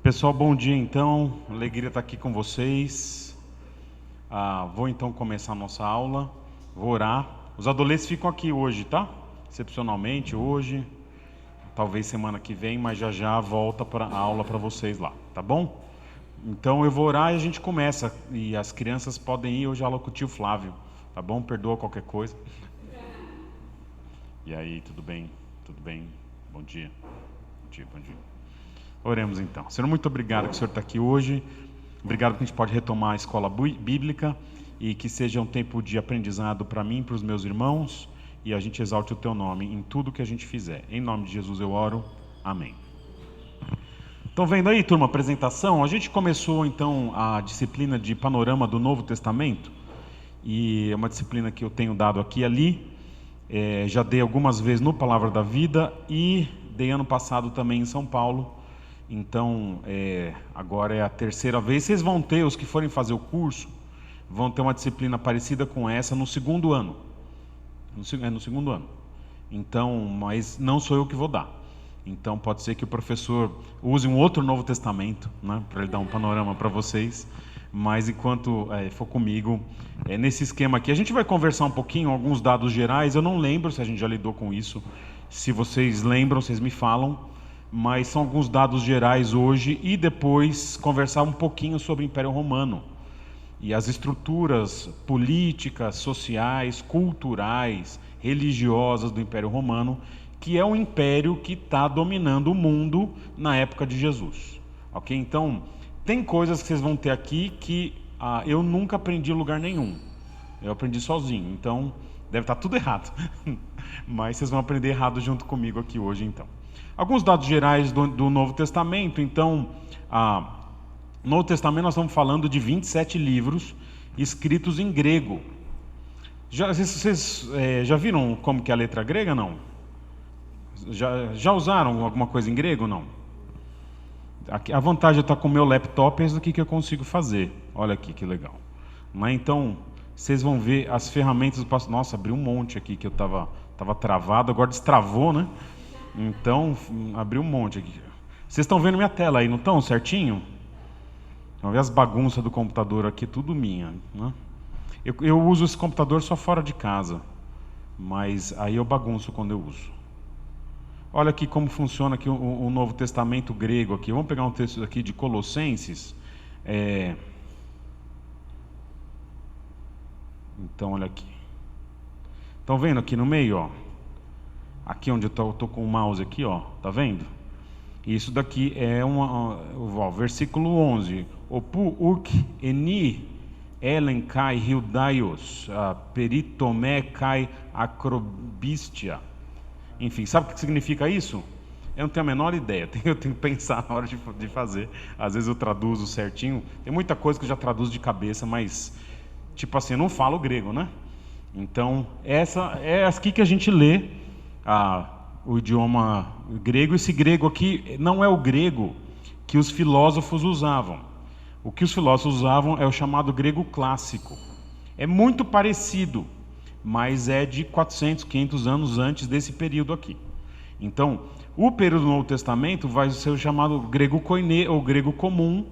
Pessoal, bom dia então, alegria estar aqui com vocês. Vou então começar a nossa aula, vou orar. Os adolescentes ficam aqui hoje, tá? Excepcionalmente hoje, talvez semana que vem, mas já volta para a aula para vocês lá, tá bom? Então eu vou orar e a gente começa, e as crianças podem ir hoje aula com o tio Flávio, tá bom? Perdoa qualquer coisa. E aí, tudo bem? Tudo bem? Bom dia. Bom dia, bom dia. Oremos então. Senhor, muito obrigado que o Senhor está aqui hoje. Obrigado que a gente pode retomar a escola bíblica e que seja um tempo de aprendizado para mim e para os meus irmãos, e a gente exalte o Teu nome em tudo que a gente fizer. Em nome de Jesus eu oro. Amém. Estão vendo aí, turma, a apresentação? A gente começou então a disciplina de panorama do Novo Testamento, e é uma disciplina que eu tenho dado aqui e ali. Já dei algumas vezes no Palavra da Vida e dei ano passado também em São Paulo. Então, agora é a terceira vez. Vocês vão ter, os que forem fazer o curso, vão ter uma disciplina parecida com essa no segundo ano. No segundo ano. Então, mas não sou eu que vou dar. Então, pode ser que o professor use um outro Novo Testamento, né, para ele dar um panorama para vocês. Mas enquanto for comigo, nesse esquema aqui, a gente vai conversar um pouquinho, alguns dados gerais. Eu não lembro se a gente já lidou com isso. Se vocês lembram, vocês me falam. Mas são alguns dados gerais hoje, e depois conversar um pouquinho sobre o Império Romano e as estruturas políticas, sociais, culturais, religiosas do Império Romano, que é um império que está dominando o mundo na época de Jesus. Ok? Então, tem coisas que vocês vão ter aqui que eu nunca aprendi em lugar nenhum. Eu aprendi sozinho, então deve estar tudo errado. Mas vocês vão aprender errado junto comigo aqui hoje, então. Alguns dados gerais do Novo Testamento. Então, no Novo Testamento nós estamos falando de 27 livros escritos em grego. Vocês já viram como que é a letra grega, não? Já usaram alguma coisa em grego, não? A vantagem de estar com o meu laptop é isso aqui que eu consigo fazer. Olha aqui que legal. Então, vocês vão ver as ferramentas do... Nossa, abriu um monte aqui que eu estava travado, agora destravou, né? Então, abriu um monte aqui. Vocês estão vendo minha tela aí, não estão? Certinho? Vamos ver as bagunças do computador aqui, tudo minha, né? Eu uso esse computador só fora de casa, mas aí eu bagunço quando eu uso. Olha aqui como funciona aqui o Novo Testamento grego aqui. Vamos pegar um texto aqui de Colossenses. Então, olha aqui. Estão vendo aqui no meio, ó? Aqui onde eu estou com o mouse aqui, ó, tá vendo? Isso daqui é versículo 11. Opu uk eni elen kai hildaios peritomé kai acrobistia. Enfim, sabe o que significa isso? Eu não tenho a menor ideia, eu tenho que pensar na hora de fazer. Às vezes eu traduzo certinho. Tem muita coisa que eu já traduzo de cabeça, mas tipo assim, eu não falo grego, né? Então, essa é aqui que a gente lê o idioma grego. Esse grego aqui não é o grego que os filósofos usavam. O que os filósofos usavam é o chamado grego clássico. É muito parecido, mas é de 400, 500 anos antes desse período aqui. Então, o período do Novo Testamento vai ser o chamado grego koiné, ou grego comum,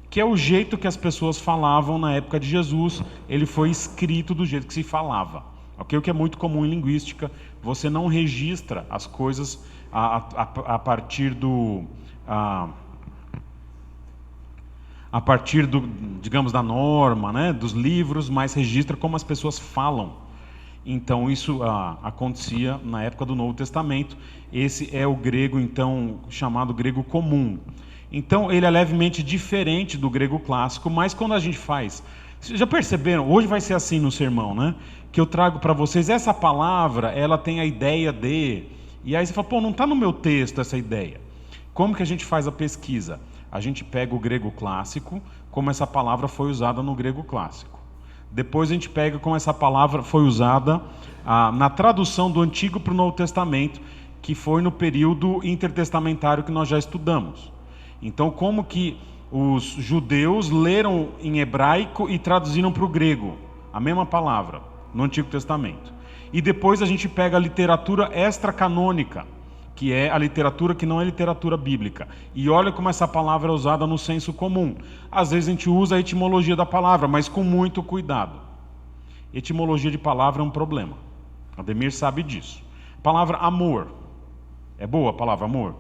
que é o jeito que as pessoas falavam na época de Jesus. Ele foi escrito do jeito que se falava. Okay? O que é muito comum em linguística. Você não registra as coisas a partir do, digamos, da norma, né, dos livros, mas registra como as pessoas falam. Então isso acontecia na época do Novo Testamento. Esse é o grego, então, chamado grego comum. Então ele é levemente diferente do grego clássico, mas quando a gente faz... Vocês já perceberam? Hoje vai ser assim no sermão, né? Que eu trago para vocês essa palavra, ela tem a ideia de... E aí você fala, pô, não está no meu texto essa ideia. Como que a gente faz a pesquisa? A gente pega o grego clássico, como essa palavra foi usada no grego clássico. Depois a gente pega como essa palavra foi usada na tradução do Antigo para o Novo Testamento, que foi no período intertestamentário que nós já estudamos. Então, como que os judeus leram em hebraico e traduziram para o grego a mesma palavra no Antigo Testamento. E depois a gente pega a literatura extracanônica, que é a literatura que não é literatura bíblica. E olha como essa palavra é usada no senso comum. Às vezes a gente usa a etimologia da palavra, mas com muito cuidado. Etimologia de palavra é um problema. Ademir sabe disso. Palavra amor. É boa a palavra amor?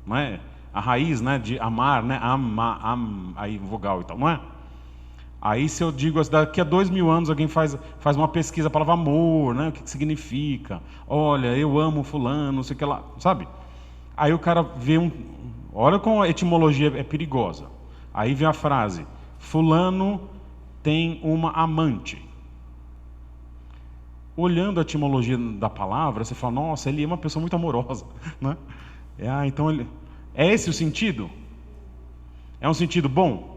Não é? A raiz, né, de amar, né? Aí vogal e tal, não é? Aí se eu digo, daqui a 2000 anos alguém faz uma pesquisa, a palavra amor, né? O que significa? Olha, eu amo fulano, não sei o que lá, sabe? Aí o cara vê olha como a etimologia é perigosa. Aí vem a frase, fulano tem uma amante. Olhando a etimologia da palavra, você fala, nossa, ele é uma pessoa muito amorosa, né? Então é esse o sentido? É um sentido bom?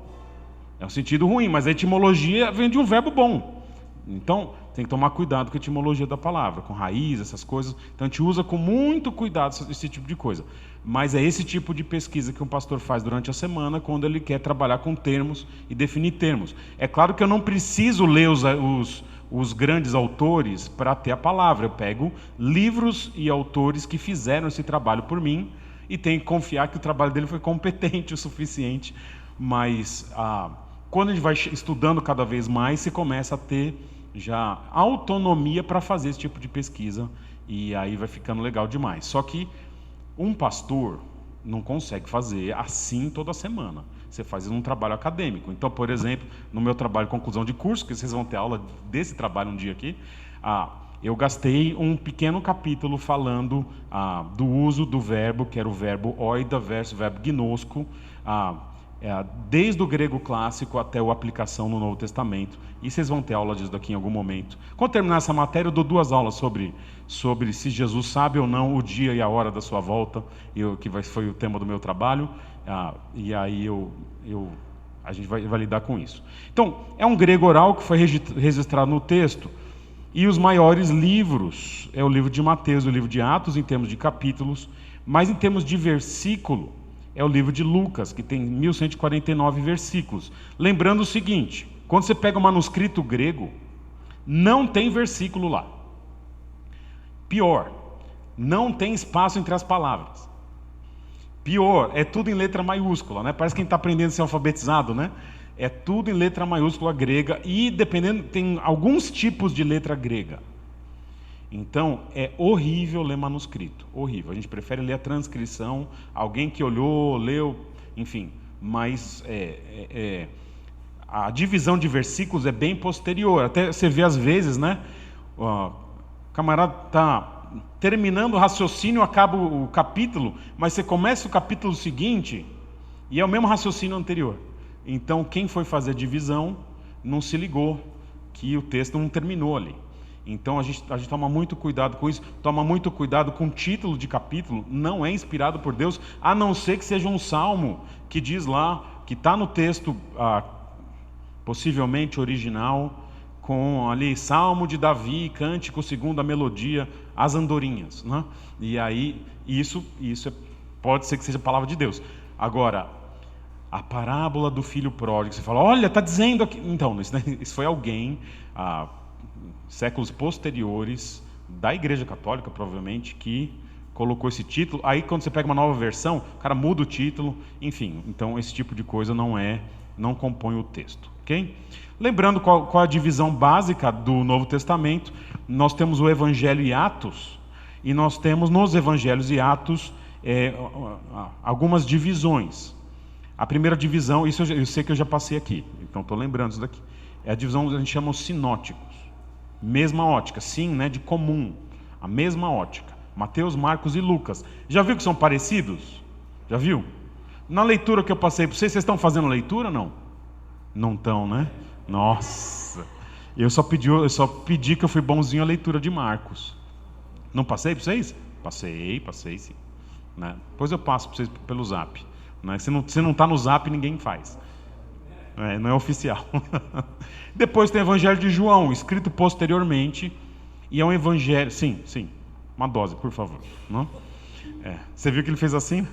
É um sentido ruim, mas a etimologia vem de um verbo bom. Então, tem que tomar cuidado com a etimologia da palavra, com raiz, essas coisas. Então, a gente usa com muito cuidado esse tipo de coisa. Mas é esse tipo de pesquisa que um pastor faz durante a semana, quando ele quer trabalhar com termos e definir termos. É claro que eu não preciso ler os grandes autores para ter a palavra. Eu pego livros e autores que fizeram esse trabalho por mim e tenho que confiar que o trabalho dele foi competente o suficiente. Mas quando a gente vai estudando cada vez mais, se começa a ter já autonomia para fazer esse tipo de pesquisa e aí vai ficando legal demais. Só que um pastor não consegue fazer assim toda semana. Você faz um trabalho acadêmico. Então, por exemplo, no meu trabalho de conclusão de curso, que vocês vão ter aula desse trabalho um dia aqui, eu gastei um pequeno capítulo falando do uso do verbo, que era o verbo oida versus o verbo gnosco, desde o grego clássico até a aplicação no Novo Testamento. E vocês vão ter aula disso daqui em algum momento. Quando terminar essa matéria, eu dou 2 aulas sobre se Jesus sabe ou não o dia e a hora da sua volta, foi o tema do meu trabalho. E aí a gente vai lidar com isso. Então, é um grego oral que foi registrado no texto. E os maiores livros é o livro de Mateus, o livro de Atos, em termos de capítulos, mas em termos de versículo, é o livro de Lucas, que tem 1149 versículos. Lembrando o seguinte, quando você pega o manuscrito grego, não tem versículo lá. Pior, não tem espaço entre as palavras. Pior, é tudo em letra maiúscula, né? Parece que a gente está aprendendo a ser alfabetizado, né? É tudo em letra maiúscula grega e, dependendo, tem alguns tipos de letra grega. Então, é horrível ler manuscrito, horrível. A gente prefere ler a transcrição, alguém que olhou, leu, enfim. Mas a divisão de versículos é bem posterior. Até você vê às vezes, né? O camarada está terminando o raciocínio, acaba o capítulo, mas você começa o capítulo seguinte e é o mesmo raciocínio anterior. Então, quem foi fazer a divisão não se ligou que o texto não terminou ali. Então a gente toma muito cuidado com isso, toma muito cuidado com o título de capítulo, não é inspirado por Deus, a não ser que seja um salmo que diz lá, que está no texto possivelmente original, com ali, Salmo de Davi, cântico segundo a melodia, as andorinhas, né? E aí, isso pode ser que seja a palavra de Deus. Agora, a parábola do filho pródigo, você fala, olha, está dizendo aqui... Então, isso foi alguém... séculos posteriores da Igreja Católica, provavelmente, que colocou esse título. Aí, quando você pega uma nova versão, o cara muda o título, enfim. Então, esse tipo de coisa não compõe o texto, ok? Lembrando qual a divisão básica do Novo Testamento, nós temos o Evangelho e Atos, e nós temos nos Evangelhos e Atos algumas divisões. A primeira divisão, isso eu sei que eu já passei aqui, então estou lembrando isso daqui. É a divisão que a gente chama os sinóticos. Mesma ótica, sim, né, de comum, a mesma ótica. Mateus, Marcos e Lucas. Já viu que são parecidos? Já viu? Na leitura que eu passei para vocês estão fazendo leitura ou não? Não estão, né? Nossa, eu só pedi que eu fui bonzinho a leitura de Marcos. Não passei para vocês? Passei sim. Né? Depois eu passo para vocês pelo zap. Né? Se não está no zap, ninguém faz. Não é oficial. Depois tem o Evangelho de João, escrito posteriormente, e é um evangelho... Sim, uma dose, por favor. Não? Você viu que ele fez assim?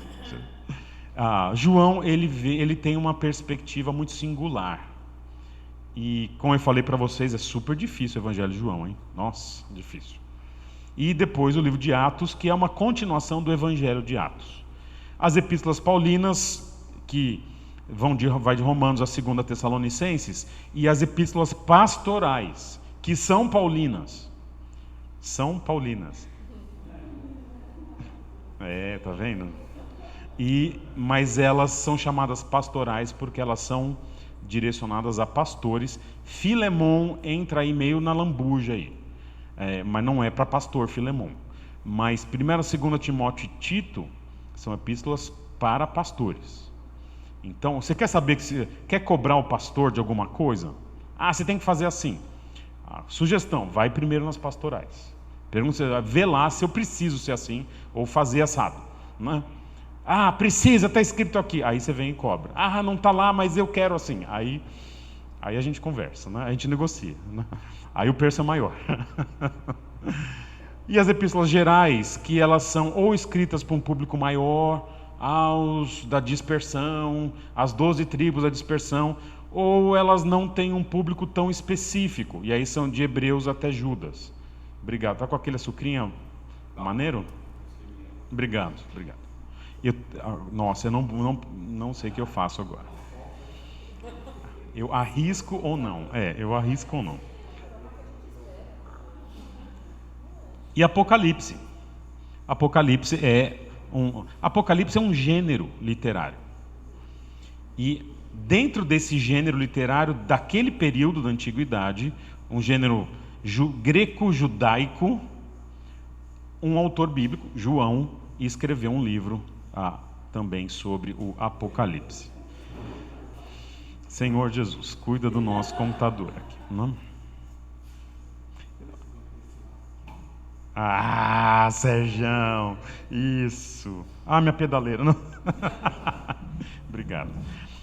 João, ele tem uma perspectiva muito singular. E, como eu falei para vocês, é super difícil o Evangelho de João, hein? Nossa, difícil. e depois o livro de Atos, que é uma continuação do Evangelho de Atos. As epístolas paulinas, que vai de Romanos a 2 Tessalonicenses, e as epístolas pastorais, que são paulinas. São paulinas. Tá vendo? Mas elas são chamadas pastorais porque elas são direcionadas a pastores. Filemon entra aí meio na lambuja aí, mas não é para pastor Filemon. Mas 1ª, 2ª Timóteo e Tito são epístolas para pastores. Então, você quer saber que você quer cobrar o pastor de alguma coisa? Você tem que fazer assim. Sugestão, vai primeiro nas pastorais. Pergunta, vê lá se eu preciso ser assim ou fazer assado, né? Precisa, está escrito aqui. Aí você vem e cobra. Não está lá, mas eu quero assim. Aí a gente conversa, né? A gente negocia, né? Aí o preço é maior. E as epístolas gerais, que elas são ou escritas para um público maior, aos da dispersão, as 12 tribos da dispersão, ou elas não têm um público tão específico, e aí são de Hebreus até Judas. Obrigado. Tá com aquele açucrinha maneiro? Obrigado. Nossa, eu não sei o que eu faço agora. Eu arrisco ou não? Eu arrisco ou não. E Apocalipse. Apocalipse é um gênero literário. E dentro desse gênero literário, daquele período da antiguidade, um gênero greco-judaico, um autor bíblico, João, escreveu um livro também sobre o Apocalipse. Senhor Jesus, cuida do nosso computador aqui, não? Serjão, isso. Minha pedaleira, não? Obrigado.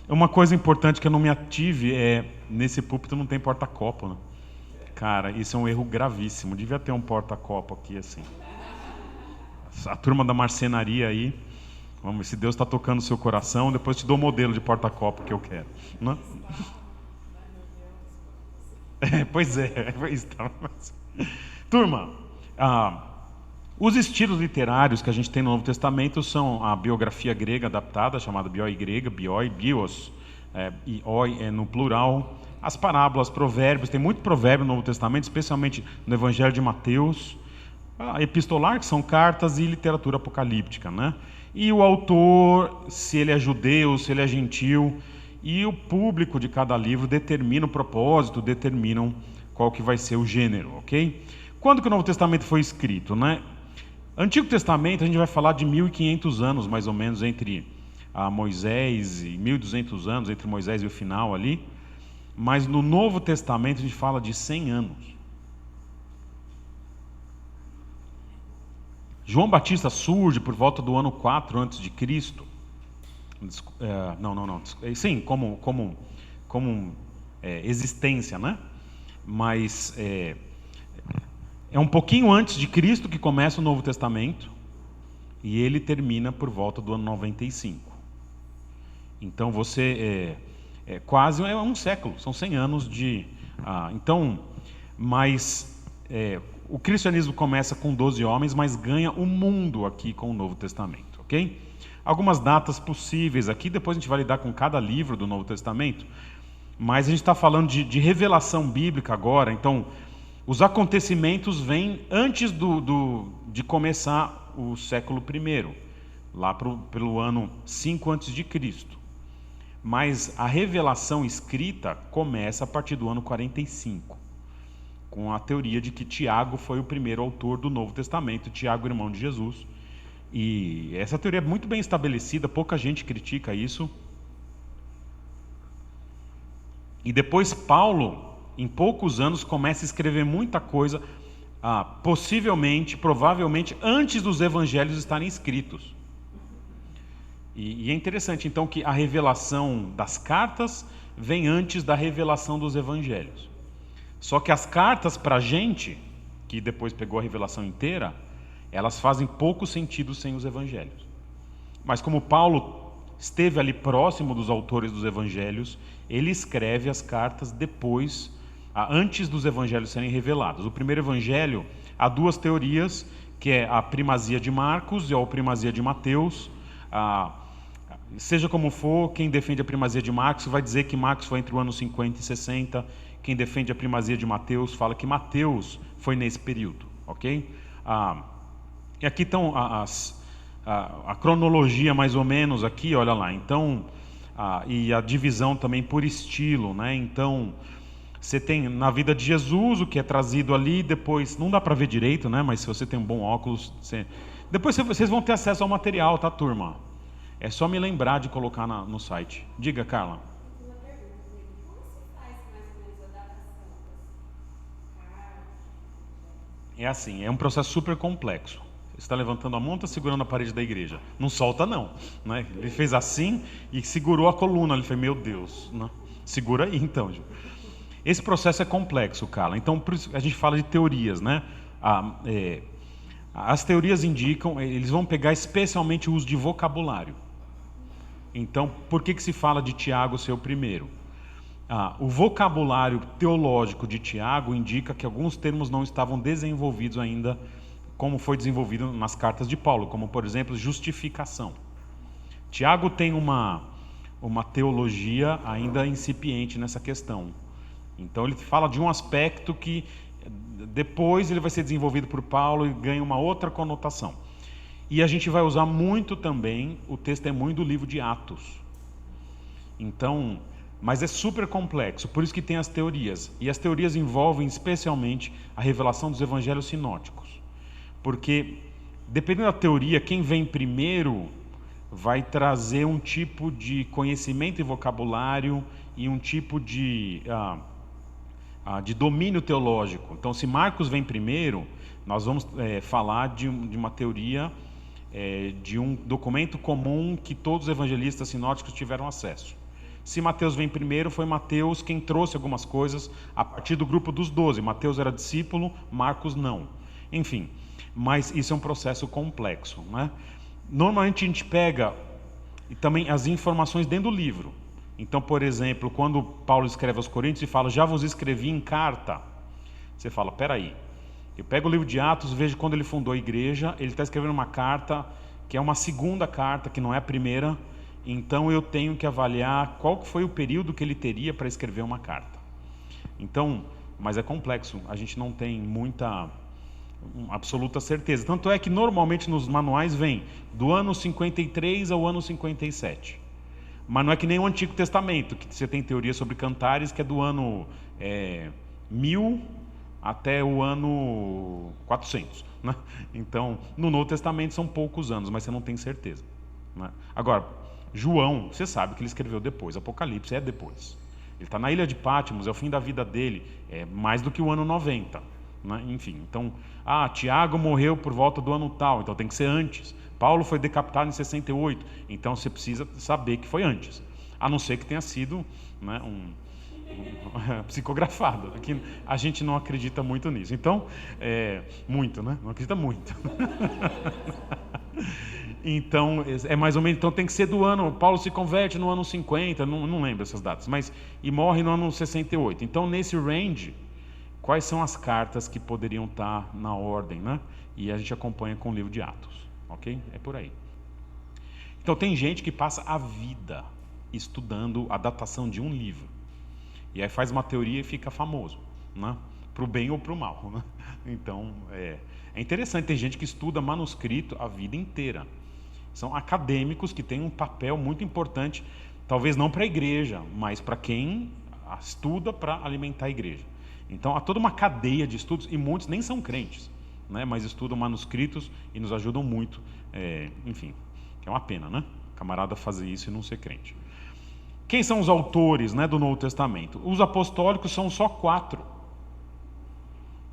Uma coisa importante que eu não me ative nesse púlpito não tem porta-copo, né? Cara, isso é um erro gravíssimo. Devia ter um porta-copo aqui assim. A turma da marcenaria aí, vamos ver se Deus está tocando o seu coração. Depois te dou o modelo de porta-copo que eu quero, né? Pois é. Turma, os estilos literários que a gente tem no Novo Testamento são a biografia grega adaptada, chamada bioi grega, bios, ioi é no plural, as parábolas, provérbios, tem muito provérbio no Novo Testamento, especialmente no Evangelho de Mateus, epistolar, que são cartas, e literatura apocalíptica, né? E o autor, se ele é judeu, se ele é gentil, e o público de cada livro determina o propósito, determinam qual que vai ser o gênero, ok? Quando que o Novo Testamento foi escrito, né? Antigo Testamento a gente vai falar de 1500 anos, mais ou menos, entre Moisés, e 1200 anos, entre Moisés e o final ali. Mas no Novo Testamento a gente fala de 100 anos. João Batista surge por volta do ano 4 a.C. Sim, como existência, né? Mas é um pouquinho antes de Cristo que começa o Novo Testamento e ele termina por volta do ano 95. Então você quase um século, são 100 anos de... o cristianismo começa com 12 homens, mas ganha o mundo aqui com o Novo Testamento, ok? Algumas datas possíveis aqui, depois a gente vai lidar com cada livro do Novo Testamento, mas a gente está falando de revelação bíblica agora, então os acontecimentos vêm antes de começar o século I, lá pelo ano 5 a.C. Mas a revelação escrita começa a partir do ano 45, com a teoria de que Tiago foi o primeiro autor do Novo Testamento, Tiago, irmão de Jesus. E essa teoria é muito bem estabelecida, pouca gente critica isso. E depois Paulo, em poucos anos, começa a escrever muita coisa, provavelmente, antes dos evangelhos estarem escritos. E é interessante, então, que a revelação das cartas vem antes da revelação dos evangelhos. Só que as cartas, para a gente, que depois pegou a revelação inteira, elas fazem pouco sentido sem os evangelhos. Mas como Paulo esteve ali próximo dos autores dos evangelhos, ele escreve as cartas depois antes dos evangelhos serem revelados. O primeiro evangelho, há duas teorias, que é a primazia de Marcos e a primazia de Mateus. Seja como for, quem defende a primazia de Marcos vai dizer que Marcos foi entre o ano 50 e 60. Quem defende a primazia de Mateus fala que Mateus foi nesse período, ok? E aqui estão a cronologia mais ou menos aqui, olha lá. Então, e a divisão também por estilo, né? Então, você tem na vida de Jesus o que é trazido ali, depois, não dá para ver direito, né? Mas se você tem um bom óculos, depois vocês vão ter acesso ao material, tá, turma? É só me lembrar de colocar no site. Diga, Carla. Uma pergunta, como se faz mais ou menos a datação das cartas? É assim, é um processo super complexo. Você está levantando a mão, está segurando a parede da igreja. Não solta não, né? Ele fez assim e segurou a coluna. Ele falou, meu Deus, né? Segura aí então, Gil. Esse processo é complexo, Carla. Então, por isso a gente fala de teorias, né? As teorias indicam, eles vão pegar especialmente o uso de vocabulário. Então, por que se fala de Tiago ser o primeiro? O vocabulário teológico de Tiago indica que alguns termos não estavam desenvolvidos ainda, como foi desenvolvido nas cartas de Paulo, como, por exemplo, justificação. Tiago tem uma teologia ainda incipiente nessa questão. Então, ele fala de um aspecto que depois ele vai ser desenvolvido por Paulo e ganha uma outra conotação. E a gente vai usar muito também o testemunho do livro de Atos. Então, mas é super complexo, por isso que tem as teorias. E as teorias envolvem especialmente a revelação dos evangelhos sinóticos. Porque, dependendo da teoria, quem vem primeiro vai trazer um tipo de conhecimento e vocabulário e um tipo de domínio teológico. Então, se Marcos vem primeiro, nós vamos falar de uma teoria, de um documento comum que todos os evangelistas sinóticos tiveram acesso. Se Mateus vem primeiro, foi Mateus quem trouxe algumas coisas a partir do grupo dos 12. Mateus era discípulo, Marcos não. Enfim, mas isso é um processo complexo, né? Normalmente a gente pega também as informações dentro do livro. Então, por exemplo, quando Paulo escreve aos Coríntios e fala, já vos escrevi em carta, você fala, peraí, eu pego o livro de Atos, vejo quando ele fundou a igreja, ele está escrevendo uma carta que é uma segunda carta, que não é a primeira, então eu tenho que avaliar qual que foi o período que ele teria para escrever uma carta. Então, mas é complexo, a gente não tem muita absoluta certeza. Tanto é que normalmente nos manuais vem do ano 53 ao ano 57. Mas não é que nem o Antigo Testamento, que você tem teoria sobre Cantares, que é do ano 1000 até o ano 400. Né? Então, no Novo Testamento são poucos anos, mas você não tem certeza. Né? Agora, João, você sabe que ele escreveu depois, Apocalipse é depois. Ele está na ilha de Patmos, é o fim da vida dele, é mais do que o ano 90. Né? Enfim, então, Tiago morreu por volta do ano tal, então tem que ser antes. Paulo foi decapitado em 68, então você precisa saber que foi antes. A não ser que tenha sido, né, psicografado. Aqui a gente não acredita muito nisso. Então, muito, né? Não acredita muito. Então, é mais ou menos, então tem que ser do ano, Paulo se converte no ano 50, não lembro essas datas, e morre no ano 68. Então, nesse range, quais são as cartas que poderiam estar na ordem, né? E a gente acompanha com o livro de Atos, ok? É por aí. Então, tem gente que passa a vida estudando a datação de um livro. E aí faz uma teoria e fica famoso, né? Para o bem ou para o mal, né? Então, é interessante, tem gente que estuda manuscrito a vida inteira. São acadêmicos que têm um papel muito importante, talvez não para a igreja, mas para quem estuda para alimentar a igreja. Então, há toda uma cadeia de estudos, e muitos nem são crentes, né? Mas estudam manuscritos e nos ajudam muito. Enfim, é uma pena, né? O camarada fazer isso e não ser crente. Quem são os autores, né, do Novo Testamento? Os apostólicos são só 4,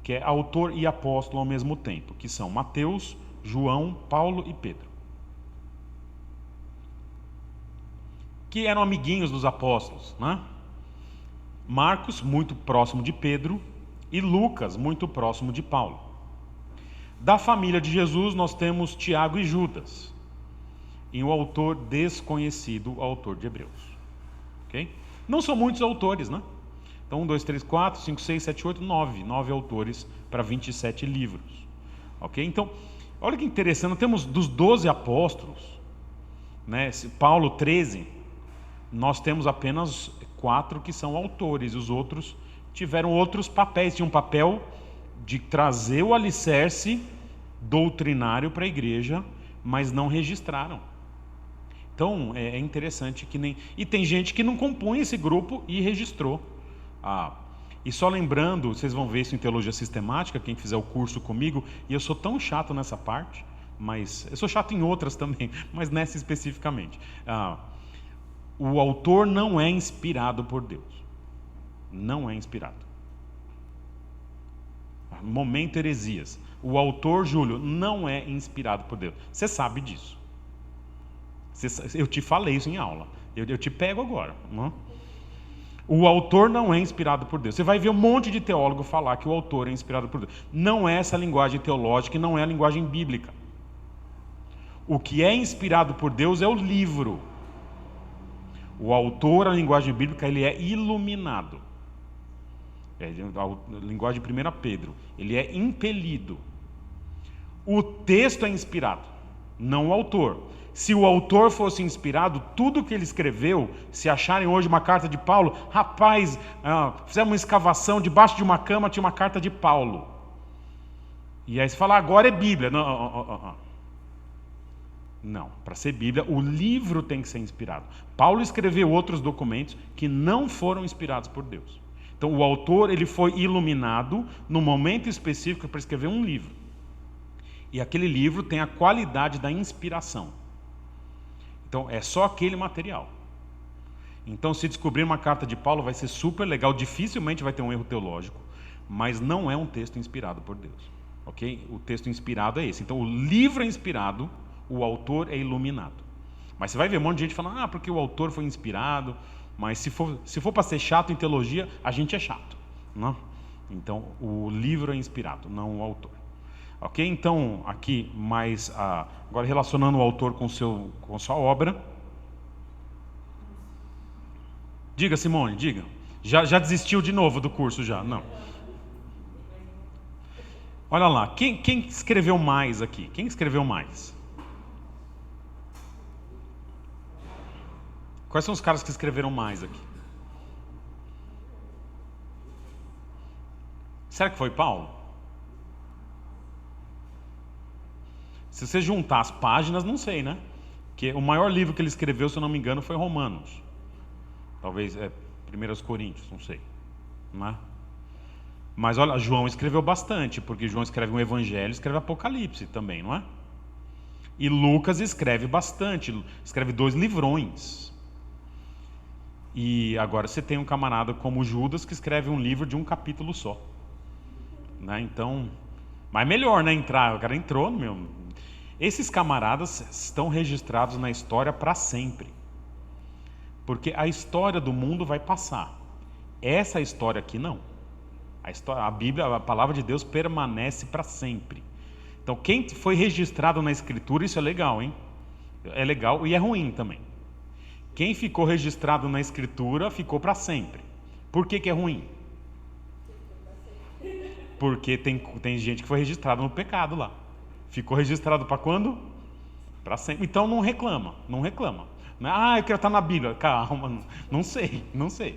que é autor e apóstolo ao mesmo tempo, que são Mateus, João, Paulo e Pedro, que eram amiguinhos dos apóstolos, né? Marcos, muito próximo de Pedro, e Lucas, muito próximo de Paulo. Da família de Jesus, nós temos Tiago e Judas, e o autor desconhecido, o autor de Hebreus. Okay? Não são muitos autores, né? Então 1, 2, 3, 4, 5, 6, 7, 8, 9. 9 autores para 27 livros. Ok? Então, olha que interessante, temos dos 12 apóstolos, né, Paulo 13, nós temos apenas 4 que são autores, os outros tiveram outros papéis, tinham um papel de trazer o alicerce doutrinário para a igreja, mas não registraram. Então é interessante que nem... E tem gente que não compõe esse grupo e registrou. E só lembrando, vocês vão ver isso em teologia sistemática, quem fizer o curso comigo, e eu sou tão chato nessa parte, mas eu sou chato em outras também, mas nessa especificamente. O autor não é inspirado por Deus. Não é inspirado. Momento heresias. O autor, Júlio, não é inspirado por Deus. Você sabe disso. Eu te falei isso em aula. Eu te pego agora. Não? O autor não é inspirado por Deus. Você vai ver um monte de teólogo falar que o autor é inspirado por Deus. Não é essa a linguagem teológica e não é a linguagem bíblica. O que é inspirado por Deus é o livro. O autor, a linguagem bíblica, ele é iluminado. A linguagem de 1 Pedro. Ele é impelido. O texto é inspirado, não o autor. Se o autor fosse inspirado, tudo que ele escreveu, se acharem hoje uma carta de Paulo, rapaz, fizemos uma escavação, debaixo de uma cama tinha uma carta de Paulo. E aí você fala, agora é Bíblia. Não, para ser Bíblia, o livro tem que ser inspirado. Paulo escreveu outros documentos que não foram inspirados por Deus. Então o autor, ele foi iluminado no momento específico para escrever um livro. E aquele livro tem a qualidade da inspiração. Então é só aquele material. Então se descobrir uma carta de Paulo vai ser super legal, dificilmente vai ter um erro teológico, mas não é um texto inspirado por Deus. Ok? O texto inspirado é esse. Então o livro é inspirado, o autor é iluminado. Mas você vai ver um monte de gente falando, porque o autor foi inspirado, mas se for para ser chato em teologia, a gente é chato. Não? Então o livro é inspirado, não o autor. Ok? Então, aqui, agora relacionando o autor com sua obra. Diga, Simone, diga. Já desistiu de novo do curso, já? Não. Olha lá, quem escreveu mais aqui? Quem escreveu mais? Quais são os caras que escreveram mais aqui? Será que foi Paulo? Se você juntar as páginas, não sei, né? Porque o maior livro que ele escreveu, se eu não me engano, foi Romanos. Talvez 1 Coríntios, não sei. Não é? Mas olha, João escreveu bastante, porque João escreve um evangelho, escreve Apocalipse também, não é? E Lucas escreve bastante, escreve 2 livrões. E agora você tem um camarada como Judas que escreve um livro de um capítulo só. Né? Então, mas melhor, né? O cara entrou no meu... Esses camaradas estão registrados na história para sempre. Porque a história do mundo vai passar. Essa história aqui não. A Bíblia, a palavra de Deus permanece para sempre. Então quem foi registrado na Escritura, isso é legal, hein? É legal e é ruim também. Quem ficou registrado na Escritura ficou para sempre. Por que é ruim? Porque tem gente que foi registrado no pecado lá. Ficou registrado para quando? Para sempre. Então não reclama. Eu quero estar na Bíblia. Calma, não sei. Você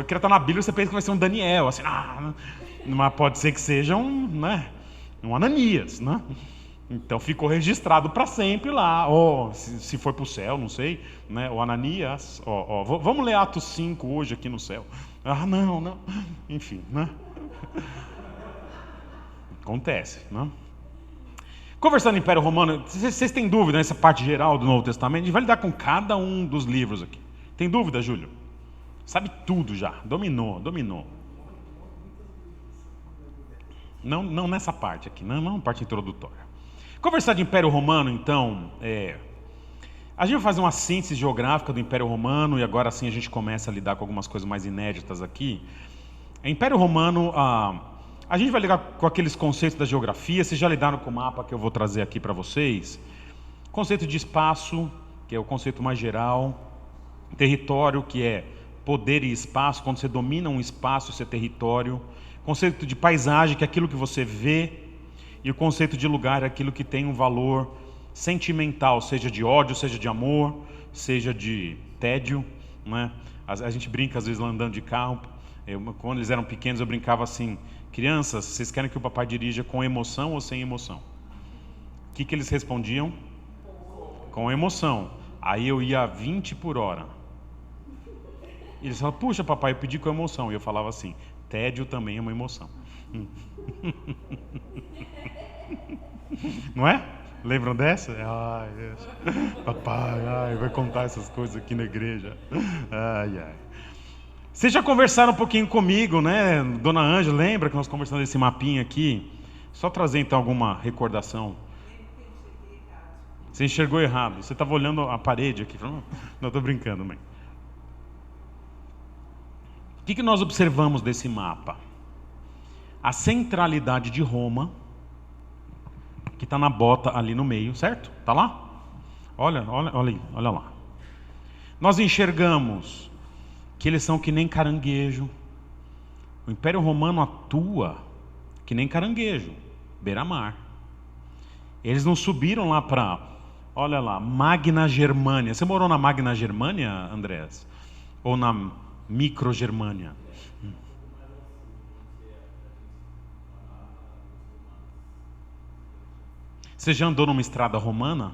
quer estar na Bíblia, você pensa que vai ser um Daniel, assim, mas pode ser que seja um Ananias, né? Então ficou registrado para sempre lá. Se foi para o céu, não sei, né? O Ananias. Vamos ler Atos 5 hoje aqui no céu. Não. Enfim, né? Acontece, né? Conversando em Império Romano, vocês têm dúvida nessa parte geral do Novo Testamento? A gente vai lidar com cada um dos livros aqui. Tem dúvida, Júlio? Sabe tudo já, dominou. Não nessa parte aqui, não parte introdutória. Conversar de Império Romano, então, a gente vai fazer uma síntese geográfica do Império Romano e agora sim a gente começa a lidar com algumas coisas mais inéditas aqui. Império Romano, a gente vai lidar com aqueles conceitos da geografia. Vocês já lidaram com o mapa que eu vou trazer aqui para vocês. Conceito de espaço, que é o conceito mais geral. Território, que é poder e espaço, quando você domina um espaço, seu território. Conceito de paisagem, que é aquilo que você vê. E o conceito de lugar é aquilo que tem um valor sentimental, seja de ódio, seja de amor, seja de tédio, né? A gente brinca às vezes lá andando de carro. Quando eles eram pequenos eu brincava assim: crianças, vocês querem que o papai dirija com emoção ou sem emoção? O que eles respondiam? Com emoção. Aí eu ia a 20 por hora. E eles falavam: puxa papai, eu pedi com emoção. E eu falava assim: tédio também é uma emoção. Não é? Lembram dessa? Ai, papai, ai, vai contar essas coisas aqui na igreja. Ai, ai. Vocês já conversaram um pouquinho comigo, né? Dona Ângela, lembra que nós conversamos desse mapinha aqui? Só trazer então alguma recordação. Você enxergou errado. Você estava olhando a parede aqui. Não, estou brincando, mãe. O que nós observamos desse mapa? A centralidade de Roma, que está na bota ali no meio, certo? Está lá? Olha aí, olha lá. Nós enxergamos que eles são que nem caranguejo. O Império Romano atua que nem caranguejo, beira-mar. Eles não subiram lá para, olha lá, Magna Germânia. Você morou na Magna Germânia, Andrés? Ou na Micro-Germânia? Você já andou numa estrada romana?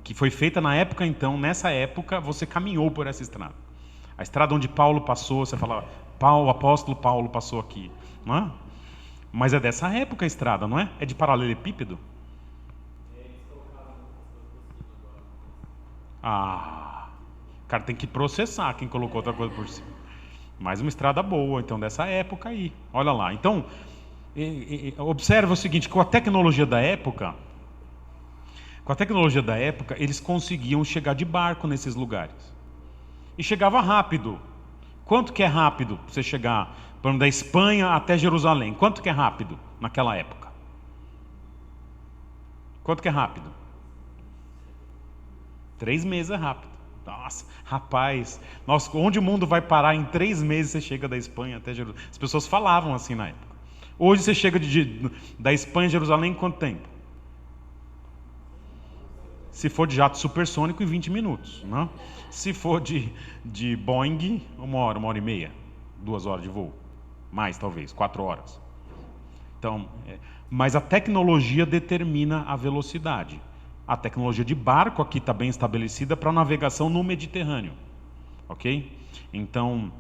Que foi feita na época, então, nessa época, você caminhou por essa estrada. A estrada onde Paulo passou, você fala, o apóstolo Paulo passou aqui. Não é? Mas é dessa época a estrada, não é? É de paralelepípedo? O cara tem que processar quem colocou outra coisa por cima. Mas uma estrada boa, então, dessa época aí. Olha lá. Então, observa o seguinte, com a tecnologia da época, eles conseguiam chegar de barco nesses lugares. E chegava rápido. Quanto que é rápido você chegar, por exemplo, da Espanha até Jerusalém? Quanto que é rápido naquela época? Quanto que é rápido? 3 meses é rápido. Nossa, rapaz, onde o mundo vai parar? Em 3 meses você chega da Espanha até Jerusalém. As pessoas falavam assim na época. Hoje você chega da Espanha a Jerusalém em quanto tempo? Se for de jato supersônico, em 20 minutos. Né? Se for de Boeing, 1 hora, 1 hora e meia. 2 horas de voo. Mais, talvez, 4 horas. Então, mas a tecnologia determina a velocidade. A tecnologia de barco aqui está bem estabelecida para navegação no Mediterrâneo. Ok? Então,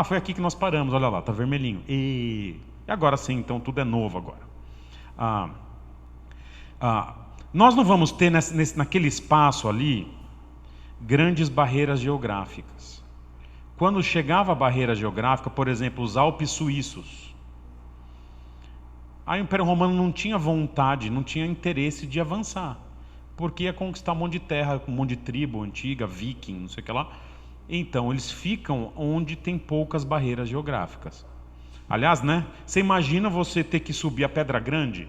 foi aqui que nós paramos, olha lá, está vermelhinho. E agora sim, então tudo é novo agora. Nós não vamos ter naquele espaço ali grandes barreiras geográficas. Quando chegava a barreira geográfica, por exemplo, os Alpes suíços, aí o Império Romano não tinha vontade, não tinha interesse de avançar, porque ia conquistar um monte de terra, um monte de tribo antiga, viking, não sei o que lá. Então, eles ficam onde tem poucas barreiras geográficas. Aliás, né? Você imagina você ter que subir a Pedra Grande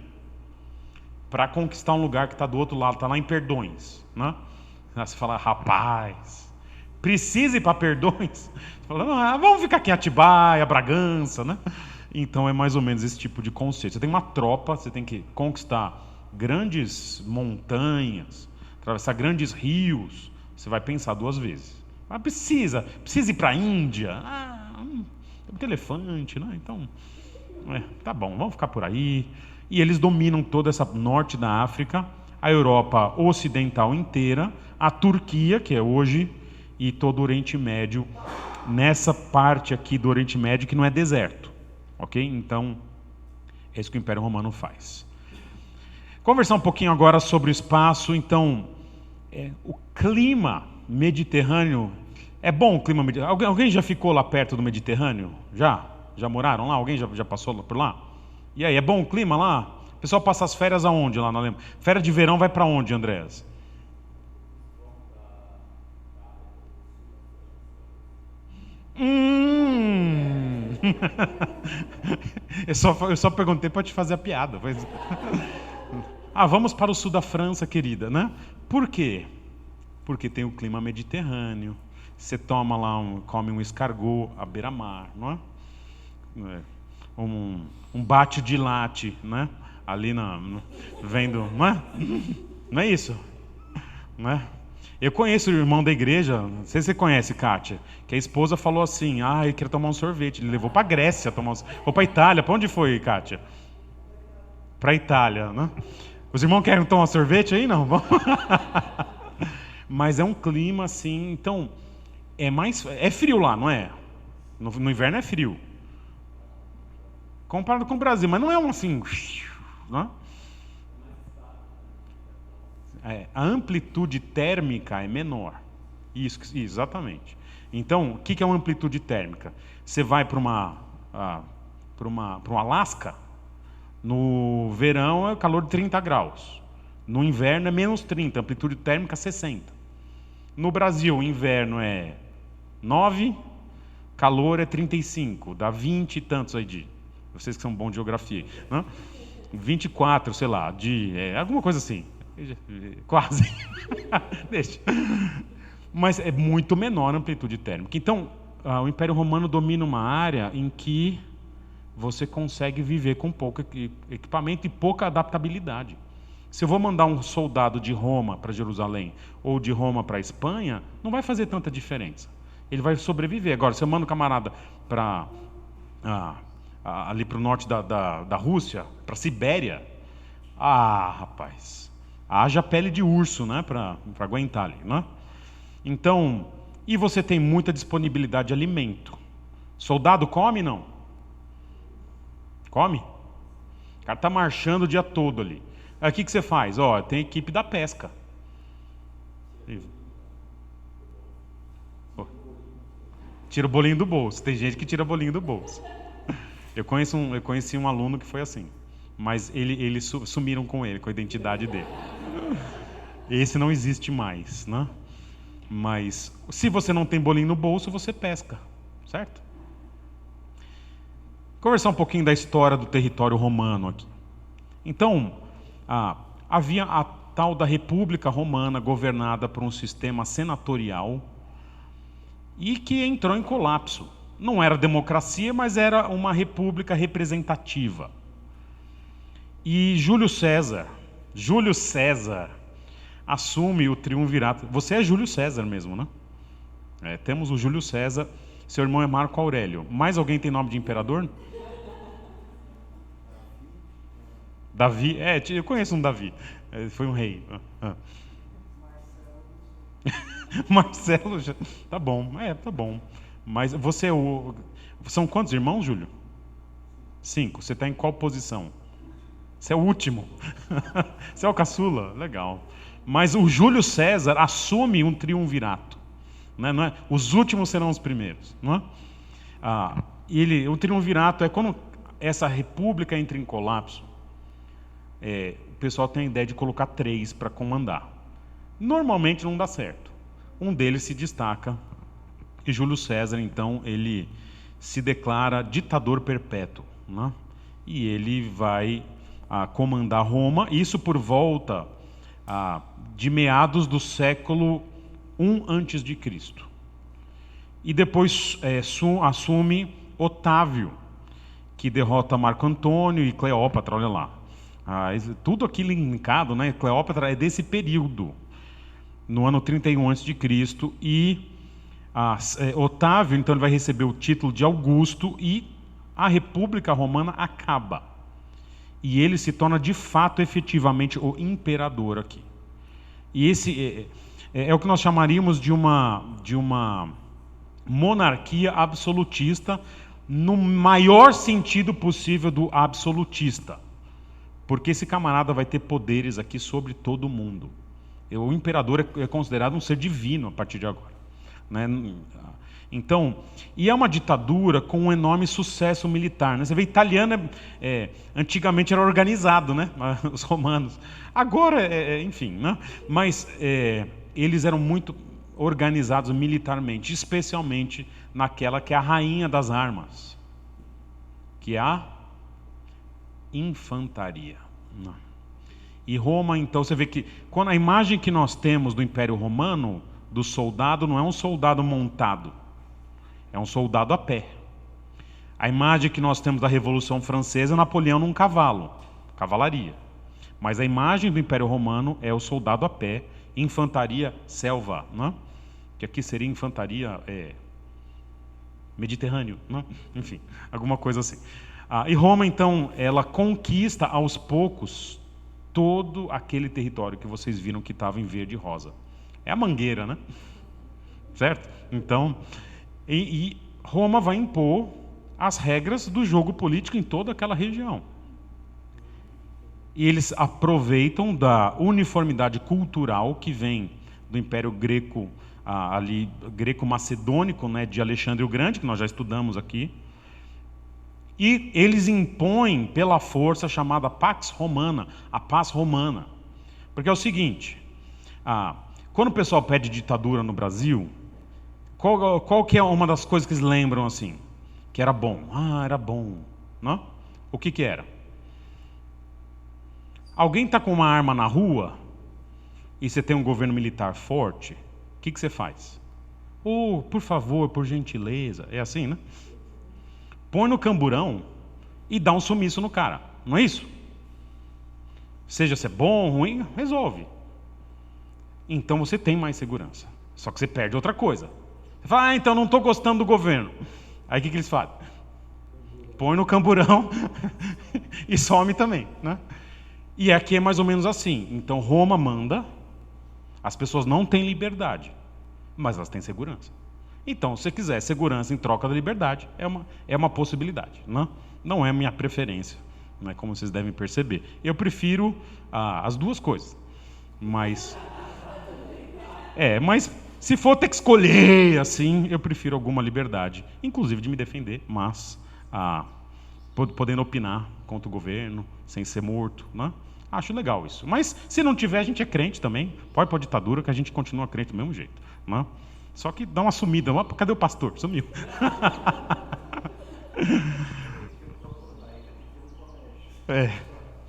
para conquistar um lugar que está do outro lado, está lá em Perdões, né? Você fala, rapaz, precisa ir para Perdões? Você fala, vamos ficar aqui em Atibaia, Bragança, né? Então é mais ou menos esse tipo de conceito. Você tem uma tropa, você tem que conquistar grandes montanhas, atravessar grandes rios, você vai pensar 2 vezes. Mas precisa ir para a Índia? Tem muito elefante, né? Então, tá bom, vamos ficar por aí. E eles dominam toda essa norte da África, a Europa ocidental inteira, a Turquia, que é hoje, e todo o Oriente Médio, nessa parte aqui do Oriente Médio que não é deserto. Ok? Então, é isso que o Império Romano faz. Conversar um pouquinho agora sobre o espaço. Então, o clima mediterrâneo, é bom o clima mediterrâneo? Alguém já ficou lá perto do Mediterrâneo? Já? Já moraram lá? Alguém já passou por lá? E aí, é bom o clima lá? O pessoal passa as férias aonde lá na Alemanha? Férias de verão vai para onde, Andrés? Eu só perguntei para te fazer a piada. Vamos para o sul da França, querida, né? Por quê? Porque tem o clima mediterrâneo. Você toma lá, come um escargot à beira-mar, não é? Um bate de latte, né? Ali vendo, não é? Não é isso, não é? Eu conheço o irmão da igreja, não sei se você conhece, Kátia, que a esposa falou assim, eu queria tomar um sorvete, ele levou para a Grécia, ou para a Itália. Para onde foi, Kátia? Para a Itália, né? Os irmãos querem tomar sorvete aí? Não, vamos. Mas é um clima assim, então, é frio lá, não é? No inverno é frio. Comparado com o Brasil, mas não é um assim, não é? A amplitude térmica é menor. Isso, exatamente. Então, o que é uma amplitude térmica? Você vai para um Alasca, no verão é calor de 30 graus. No inverno é menos 30, amplitude térmica 60. No Brasil, o inverno é 9, calor é 35, dá 20 e tantos aí de... Vocês que são bons de geografia, né? 24, sei lá, alguma coisa assim. Quase. Deixa. Mas é muito menor a amplitude térmica. Então, o Império Romano domina uma área em que você consegue viver com pouco equipamento e pouca adaptabilidade. Se eu vou mandar um soldado de Roma para Jerusalém ou de Roma para a Espanha, não vai fazer tanta diferença. Ele vai sobreviver. Agora, se eu mando um camarada para ali para o norte da Rússia, para a Sibéria, rapaz, haja pele de urso, né, para aguentar ali, né? Então, e você tem muita disponibilidade de alimento. Soldado come, não? Come? O cara está marchando o dia todo ali. Aí o que você faz? Tem equipe da pesca. Tira o bolinho do bolso. Tem gente que tira bolinho do bolso. Eu conheci um aluno que foi assim. Mas eles sumiram com ele, com a identidade dele. Esse não existe mais, né? Mas se você não tem bolinho no bolso, você pesca, certo? Conversar um pouquinho da história do território romano aqui. Então, havia a tal da República Romana governada por um sistema senatorial e que entrou em colapso. Não era democracia, mas era uma república representativa. E Júlio César assume o triunvirato. Você é Júlio César mesmo, né? Temos o Júlio César, seu irmão é Marco Aurélio. Mais alguém tem nome de imperador? Davi, eu conheço um Davi, foi um rei. Marcelo, tá bom, tá bom. Mas você são quantos irmãos, Júlio? 5. Você está em qual posição? Você é o último. Você é o caçula? Legal. Mas o Júlio César assume um triunvirato. Não é? Os últimos serão os primeiros. Não é? O triunvirato é quando essa república entra em colapso. O pessoal tem a ideia de colocar 3 para comandar. Normalmente não dá certo. Um deles se destaca. E Júlio César, então, ele se declara ditador perpétuo. Né? E ele vai comandar Roma, isso por volta de meados do século I a.C. E depois assume Otávio, que derrota Marco Antônio e Cleópatra, olha lá. Tudo aqui linkado, né? Cleópatra é desse período, no ano 31 a.C. E Otávio, então, ele vai receber o título de Augusto e a República Romana acaba. E ele se torna, de fato, efetivamente, o imperador aqui. E esse é o que nós chamaríamos de uma monarquia absolutista, no maior sentido possível do absolutista. Porque esse camarada vai ter poderes aqui sobre todo mundo. O imperador é considerado um ser divino a partir de agora, né? Então, e é uma ditadura com um enorme sucesso militar, né? Você vê, italiano antigamente era organizado, né? Os romanos. Agora, enfim, né? Mas eles eram muito organizados militarmente, especialmente naquela que é a rainha das armas, que é a infantaria. E Roma, então, você vê que quando a imagem que nós temos do Império Romano do soldado não é um soldado montado, é um soldado a pé. A imagem que nós temos da Revolução Francesa é Napoleão num cavalo, cavalaria. Mas a imagem do Império Romano é o soldado a pé, infantaria selva, né? Que aqui seria infantaria mediterrâneo, né? Enfim, alguma coisa assim. E Roma, então, ela conquista aos poucos todo aquele território que vocês viram que estava em verde e rosa. É a Mangueira, né? Certo? Então, e Roma vai impor as regras do jogo político em toda aquela região. E eles aproveitam da uniformidade cultural que vem do Império Greco, ali greco-macedônico, né, de Alexandre o Grande, que nós já estudamos aqui. E eles impõem pela força a chamada Pax Romana, a paz romana. Porque é o seguinte, quando o pessoal pede ditadura no Brasil, qual que é uma das coisas que eles lembram assim? Que era bom. Era bom. Não? O que era? Alguém está com uma arma na rua e você tem um governo militar forte, o que você faz? Por favor, por gentileza. É assim, né? Põe no camburão e dá um sumiço no cara. Não é isso? Seja se é bom ou ruim, resolve. Então você tem mais segurança. Só que você perde outra coisa. Você fala, então não estou gostando do governo. Aí o que eles fazem? Põe no camburão e some também, né? E aqui é mais ou menos assim. Então Roma manda, as pessoas não têm liberdade, mas elas têm segurança. Então, se você quiser segurança em troca da liberdade, é uma possibilidade. Não é minha preferência, né, como vocês devem perceber. Eu prefiro as duas coisas. Mas se for ter que escolher, assim, eu prefiro alguma liberdade, inclusive de me defender, mas podendo opinar contra o governo, sem ser morto, né? Acho legal isso. Mas se não tiver, a gente é crente também. Pode pôr ditadura, que a gente continua crente do mesmo jeito, né? Só que dá uma sumida. Cadê o pastor? Sumiu.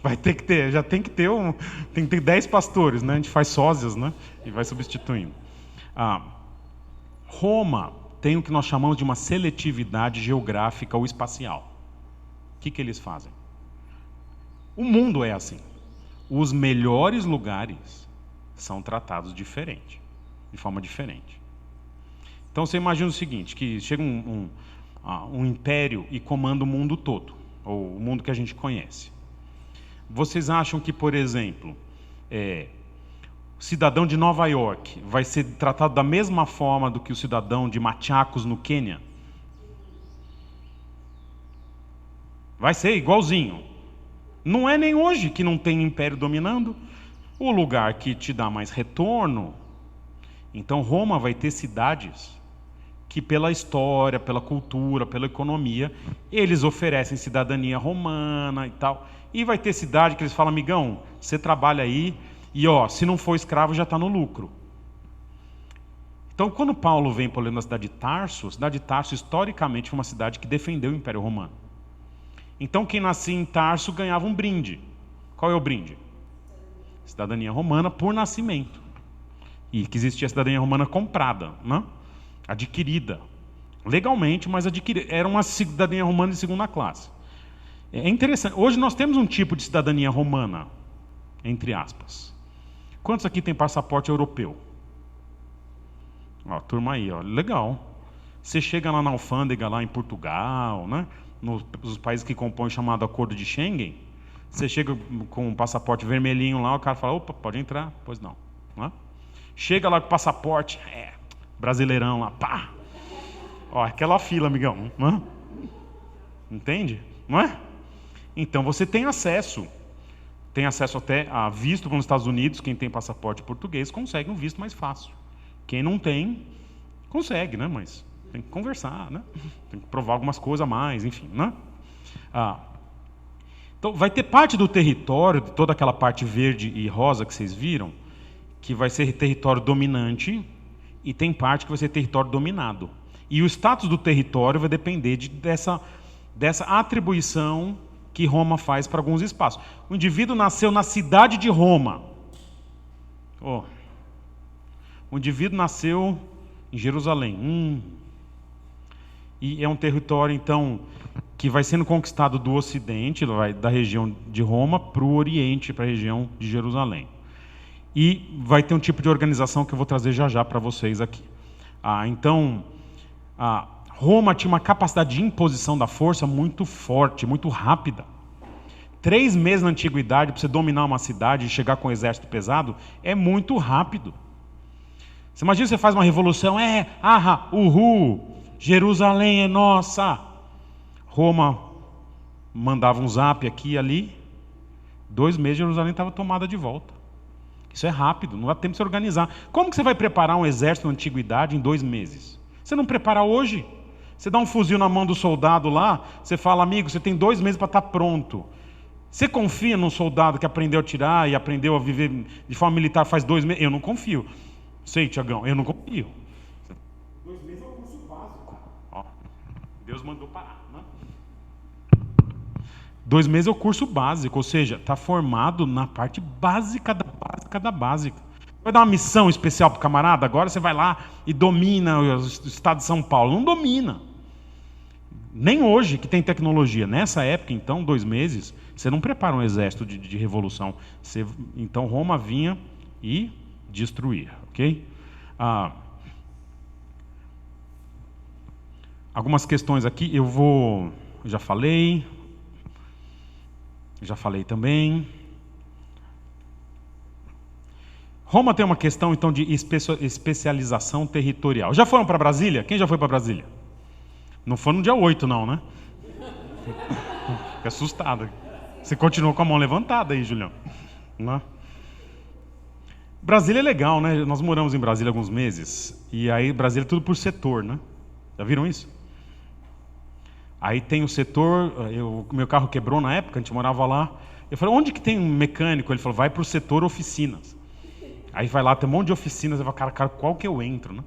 Vai ter que ter, já tem que ter tem que ter 10 pastores, né? A gente faz sósias, né? E vai substituindo. Roma tem o que nós chamamos de uma seletividade geográfica ou espacial. O que eles fazem? O mundo é assim. Os melhores lugares são tratados diferente, de forma diferente. Então você imagina o seguinte, que chega um império e comanda o mundo todo, ou o mundo que a gente conhece. Vocês acham que, por exemplo, o cidadão de Nova York vai ser tratado da mesma forma do que o cidadão de Machacos, no Quênia? Vai ser igualzinho. Não é nem hoje que não tem império dominando. O lugar que te dá mais retorno. Então Roma vai ter cidades que pela história, pela cultura, pela economia, eles oferecem cidadania romana e tal. E vai ter cidade que eles falam, amigão, você trabalha aí e se não for escravo já está no lucro. Então quando Paulo vem por exemplo na cidade de Tarso historicamente foi uma cidade que defendeu o Império Romano. Então quem nascia em Tarso ganhava um brinde. Qual é o brinde? Cidadania romana por nascimento. E que existia a cidadania romana comprada, né? Adquirida. Legalmente, mas adquirida. Era uma cidadania romana de segunda classe. É interessante. Hoje nós temos um tipo de cidadania romana, entre aspas. Quantos aqui tem passaporte europeu? Turma aí, legal. Você chega lá na alfândega, lá em Portugal, né? Nos países que compõem o chamado Acordo de Schengen, você chega com um passaporte vermelhinho lá, o cara fala, opa, pode entrar. Pois não. Chega lá com o passaporte, brasileirão lá, pá. Aquela fila, amigão. Entende? Não é? Então você tem acesso até a visto nos Estados Unidos. Quem tem passaporte português consegue um visto mais fácil. Quem não tem, consegue, né? Mas tem que conversar, né? Tem que provar algumas coisas a mais, enfim, né? Então vai ter parte do território, de toda aquela parte verde e rosa que vocês viram, que vai ser território dominante, e tem parte que vai ser território dominado. E o status do território vai depender dessa atribuição que Roma faz para alguns espaços. O indivíduo nasceu na cidade de Roma. O indivíduo nasceu em Jerusalém. E é um território, então, que vai sendo conquistado do Ocidente, vai da região de Roma para o Oriente, para a região de Jerusalém. E vai ter um tipo de organização que eu vou trazer já já para vocês aqui. Então, Roma tinha uma capacidade de imposição da força muito forte, muito rápida. 3 meses na antiguidade para você dominar uma cidade e chegar com um exército pesado é muito rápido. Você imagina, você faz uma revolução, Jerusalém é nossa. Roma mandava um zap aqui e ali, 2 meses Jerusalém estava tomada de volta. Isso é rápido, não dá tempo de se organizar. Como que você vai preparar um exército na antiguidade em 2 meses? Você não prepara hoje. Você dá um fuzil na mão do soldado lá, você fala, amigo, você tem 2 meses para estar pronto. Você confia num soldado que aprendeu a atirar e aprendeu a viver de forma militar faz 2 meses? Eu não confio. Sei, Tiagão, eu não confio. 2 meses é o curso básico. Deus mandou parar, né? 2 meses é o curso básico, ou seja, está formado na parte básica da básica. Vai dar uma missão especial para o camarada, agora você vai lá e domina o estado de São Paulo. Não domina. Nem hoje que tem tecnologia. Nessa época, então, 2 meses, você não prepara um exército de revolução. Então, Roma vinha e destruía, ok? Algumas questões aqui, já falei também. Roma tem uma questão, então, de especialização territorial. Já foram para Brasília? Quem já foi para Brasília? Não foi no dia 8, não, né? Fica assustado. Você continuou com a mão levantada aí, Julião. Não? Brasília é legal, né? Nós moramos em Brasília alguns meses. E aí, Brasília é tudo por setor, né? Já viram isso? Aí tem o setor... meu carro quebrou na época, a gente morava lá. Eu falei, onde que tem um mecânico? Ele falou, vai para o setor oficinas. Aí vai lá, tem um monte de oficinas. Eu falo, cara, qual que eu entro, né?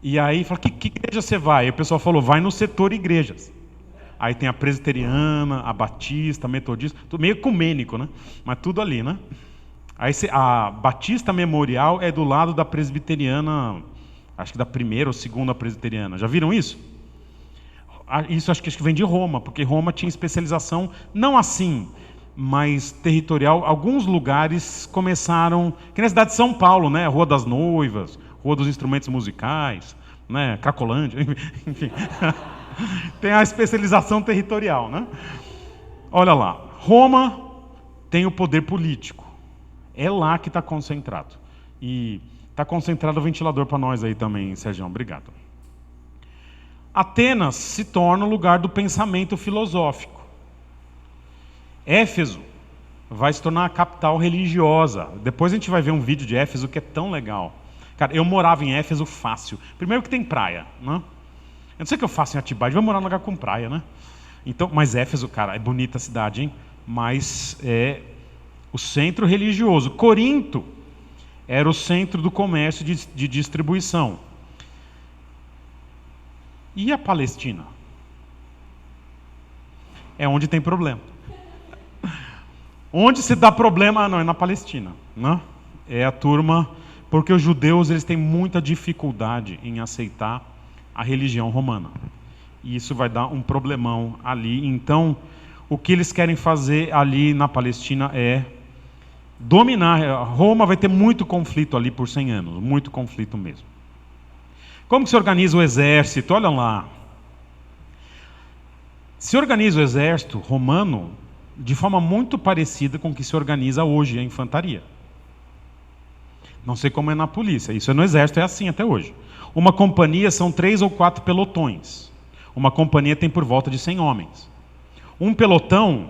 E aí, fala, que igreja você vai? Aí o pessoal falou, vai no setor igrejas. Aí tem a presbiteriana, a batista, a metodista, tudo meio ecumênico, né? Mas tudo ali, né? Aí a Batista Memorial é do lado da presbiteriana, acho que da primeira ou segunda presbiteriana. Já viram isso? Isso acho que vem de Roma, porque Roma tinha especialização, não assim, mas territorial. Alguns lugares começaram, que na cidade de São Paulo, né? Rua das Noivas, Rua dos Instrumentos Musicais, né? Cracolândia, enfim. Tem a especialização territorial, né? Olha lá, Roma tem o poder político. É lá que está concentrado. E está concentrado o ventilador para nós aí também, Sérgio. Obrigado. Atenas se torna o lugar do pensamento filosófico. Éfeso vai se tornar a capital religiosa. Depois a gente vai ver um vídeo de Éfeso que é tão legal. Cara, eu morava em Éfeso fácil. Primeiro que tem praia, né? Eu não sei o que eu faço em Atibaia, vai morar num lugar com praia, né? Então, mas Éfeso, cara, é bonita a cidade, hein? Mas é o centro religioso. Corinto era o centro do comércio de distribuição. E a Palestina? É onde tem problema. Onde se dá problema? Não, é na Palestina, né? É a turma, porque os judeus eles têm muita dificuldade em aceitar a religião romana. E isso vai dar um problemão ali. Então, o que eles querem fazer ali na Palestina é dominar. Roma vai ter muito conflito ali por 100 anos, muito conflito mesmo. Como que se organiza o exército? Olha lá. Se organiza o exército romano de forma muito parecida com o que se organiza hoje a infantaria. Não sei como é na polícia, isso é no exército, é assim até hoje. Uma companhia são 3 ou 4 pelotões. Uma companhia tem por volta de 100 homens. Um pelotão,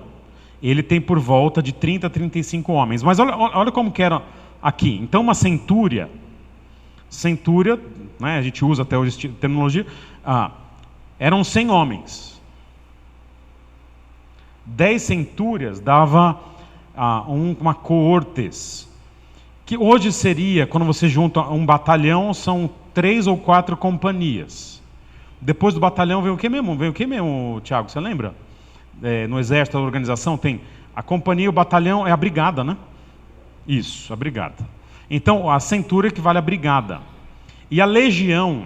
ele tem por volta de 30 a 35 homens. Mas olha como que era aqui. Então uma centúria, né, a gente usa até hoje a terminologia, eram 100 homens. 10 centúrias dava uma coortes, que hoje seria, quando você junta um batalhão, são 3 ou 4 companhias. Depois do batalhão vem o que mesmo? Vem o que mesmo, Tiago? Você lembra? No exército, a organização tem a companhia, o batalhão, é a brigada, né? Isso, a brigada. Então, a centúria equivale à brigada. E a legião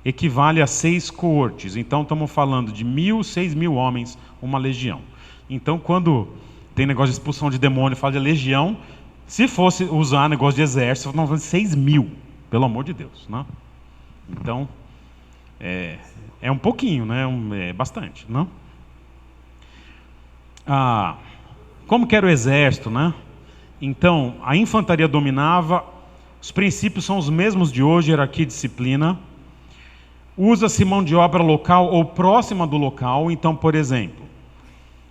equivale a 6 coortes. Então, estamos falando de 1.000, 6.000 homens, uma legião. Então, quando tem negócio de expulsão de demônio, fala de legião, se fosse usar negócio de exército, nós vamos 6.000, pelo amor de Deus, né? Então, é um pouquinho, né? É bastante, não? Como que era o exército, né? Então, a infantaria dominava, os princípios são os mesmos de hoje, hierarquia e disciplina. Usa-se mão de obra local ou próxima do local. Então, por exemplo,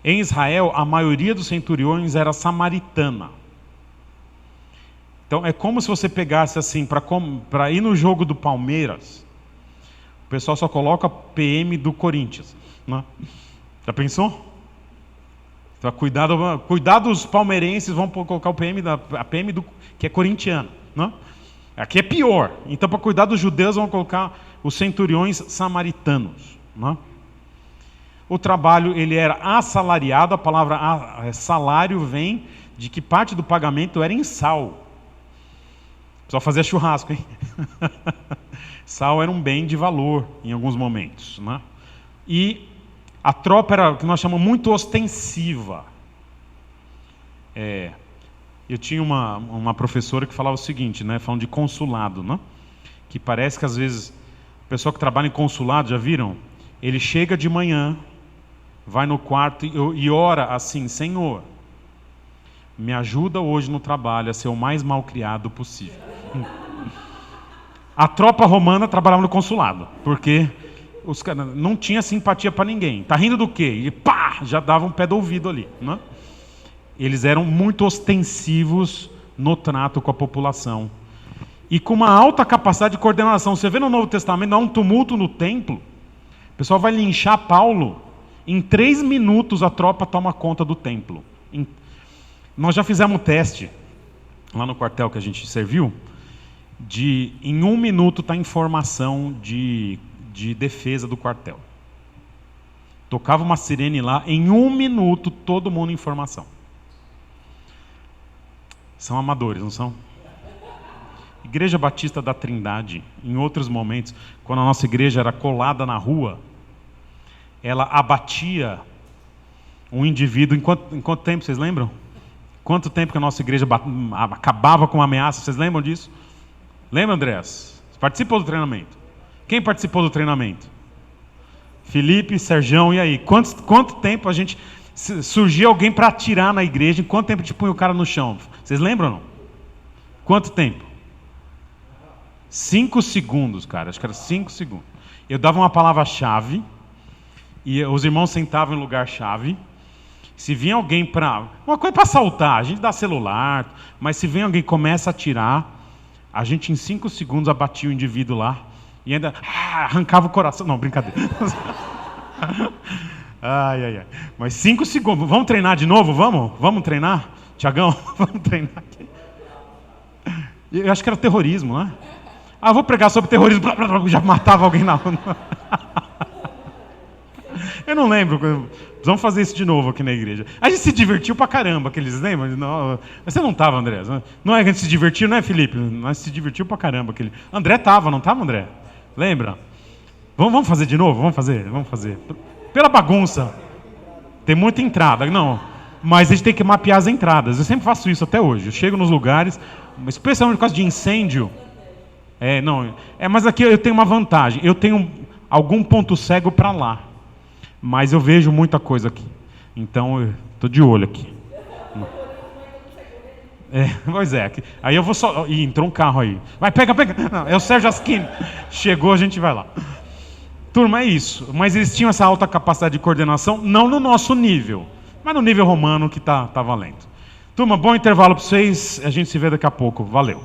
em Israel, a maioria dos centuriões era samaritana. Então, é como se você pegasse assim, para ir no jogo do Palmeiras, o pessoal só coloca PM do Corinthians, né? Já pensou? Então, cuidado dos palmeirenses, vão colocar a PM que é corintiano, né? Aqui é pior. Então, para cuidar dos judeus, vão colocar os centuriões samaritanos, né? O trabalho ele era assalariado. A palavra salário vem de que parte do pagamento era em sal. Só fazia churrasco, hein? Sal era um bem de valor em alguns momentos, né? E a tropa era o que nós chamamos muito ostensiva. Eu tinha uma professora que falava o seguinte, né? Falando de consulado, né? Que parece que às vezes o pessoal que trabalha em consulado, já viram? Ele chega de manhã, vai no quarto e ora assim: Senhor, me ajuda hoje no trabalho a ser o mais mal criado possível. A tropa romana trabalhava no consulado, porque os caras não tinha simpatia para ninguém. Tá rindo do quê? E pá, já dava um pé do ouvido ali, né? Eles eram muito ostensivos no trato com a população e com uma alta capacidade de coordenação. Você vê no Novo Testamento, há um tumulto no templo, o pessoal vai linchar Paulo, em 3 minutos a tropa toma conta do templo. Nós já fizemos um teste lá no quartel que a gente serviu, em 1 minuto tá informação de defesa do quartel. Tocava uma sirene lá, em 1 minuto todo mundo em informação. São amadores, não são? Igreja Batista da Trindade, em outros momentos, quando a nossa igreja era colada na rua, ela abatia um indivíduo em quanto tempo, vocês lembram? Quanto tempo que a nossa igreja acabava com uma ameaça, vocês lembram disso? Lembra, Andrés? Você participou do treinamento? Quem participou do treinamento? Felipe, Serjão, e aí? Quanto tempo a gente... Surgia alguém para atirar na igreja, em quanto tempo a gente punha o cara no chão? Vocês lembram ou não? Quanto tempo? 5 segundos, cara. Acho que era 5 segundos. Eu dava uma palavra-chave, e os irmãos sentavam em lugar-chave. Se vinha alguém para... Uma coisa para assaltar, a gente dá celular, mas se vem alguém e começa a atirar, a gente em 5 segundos abatia o indivíduo lá e ainda arrancava o coração. Não, brincadeira. Ai. Mas 5 segundos. Vamos treinar de novo? Vamos treinar? Tiagão, vamos treinar aqui. Eu acho que era terrorismo, né? Vou pregar sobre terrorismo. Já matava alguém na rua. Eu não lembro. Vamos fazer isso de novo aqui na igreja. A gente se divertiu pra caramba, aqueles lembram? Não, você não estava, André? Não é que a gente se divertiu, não é, Felipe? Nós se divertiu pra caramba. André estava, não estava, André? Lembra? Vamos fazer de novo? Vamos fazer. Pela bagunça. Tem muita entrada. Não, mas a gente tem que mapear as entradas. Eu sempre faço isso até hoje. Eu chego nos lugares, especialmente por causa de incêndio. Mas aqui eu tenho uma vantagem. Eu tenho algum ponto cego para lá. Mas eu vejo muita coisa aqui. Então, eu estou de olho aqui. Pois é. Aí eu vou só... Ih, entrou um carro aí. Vai, pega. Não, é o Sérgio Aschini. Chegou, a gente vai lá. Turma, é isso. Mas eles tinham essa alta capacidade de coordenação, não no nosso nível, mas no nível romano que tá valendo. Turma, bom intervalo para vocês. A gente se vê daqui a pouco. Valeu.